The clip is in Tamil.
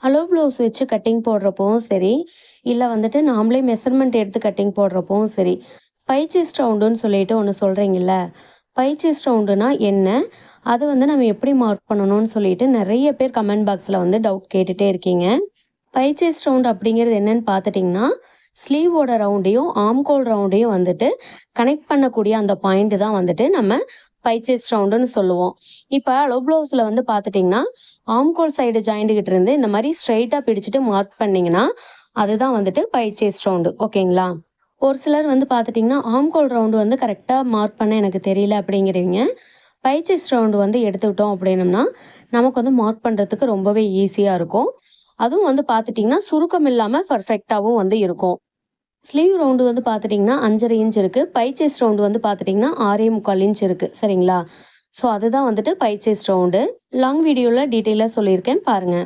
அலோ ப்ளவுஸ் வச்சு கட்டிங் போடுறப்பவும் சரி, இல்ல வந்துட்டு நாமளே மெஷர்மென்ட் எடுத்து கட்டிங் போடுறப்பவும் சரி, பை செஸ்ட் ரவுண்டுன்னு சொல்லிட்டு ஒண்ணு சொல்றீங்கல்ல, பை செஸ்ட் ரவுண்டுனா என்ன? அது வந்து நம்ம எப்படி மார்க் பண்ணணும்னு சொல்லிட்டு நெறைய பேர் கமெண்ட் பாக்ஸ்ல வந்து டவுட் கேட்டுட்டே இருக்கீங்க. பை செஸ்ட் ரவுண்ட் அப்படிங்கிறது என்னன்னு பார்த்துட்டிங்கன்னா, ஸ்லீவோட ரவுண்டையும், ஆர்ம்ஹோல் ரவுண்டையும் வந்துட்டு கனெக்ட் பண்ணக்கூடிய அந்த பாயிண்ட் தான் வந்துட்டு நம்ம பை செஸ்ட் ரவுண்டுன்னு சொல்லுவோம். இப்ப அலோ ப்ளவுஸ்ல வந்து பார்த்துட்டிங்கன்னா, ஆர்ம்ஹோல் சைடு ஜாயிண்ட் கிட்ட இருந்து இந்த மாரி ஸ்ட்ரெய்ட்டா பிடிச்சுட்டு மார்க் பண்ணீங்கன்னா, அதுதான் வந்துட்டு பை செஸ்ட் ரவுண்டு. ஓகேங்களா? ஒரு சிலர் வந்து பார்த்துட்டிங்கன்னா, ஆர்ம்ஹோல் ரவுண்டு வந்து கரெக்ட்டா மார்க் பண்ண எனக்கு தெரியல அப்படிங்கிறவங்க, பை செஸ்ட் ரவுண்டு வந்து எடுத்துக்கிட்டோம் அப்படின்னம்னா, நமக்கு வந்து மார்க் பண்றதுக்கு ரொம்பவே ஈஸியா இருக்கும். அதுவும் வந்து பார்த்துட்டிங்கன்னா, சுருக்கம் இல்லாம பெர்ஃபெக்ட்டாவும் வந்து இருக்கும். ஸ்லீவ் ரவுண்டு வந்து பார்த்துட்டிங்கன்னா 5½ இன்ச் இருக்கு. பை செஸ்ட் ரவுண்டு வந்து பார்த்துட்டிங்கன்னா 6¼ இன்ச் இருக்கு. சரிங்களா? ஸோ அதுதான் வந்துட்டு பை செஸ்ட் ரவுண்டு. லாங் வீடியோல டீட்டெயிலா சொல்லியிருக்கேன் பாருங்க.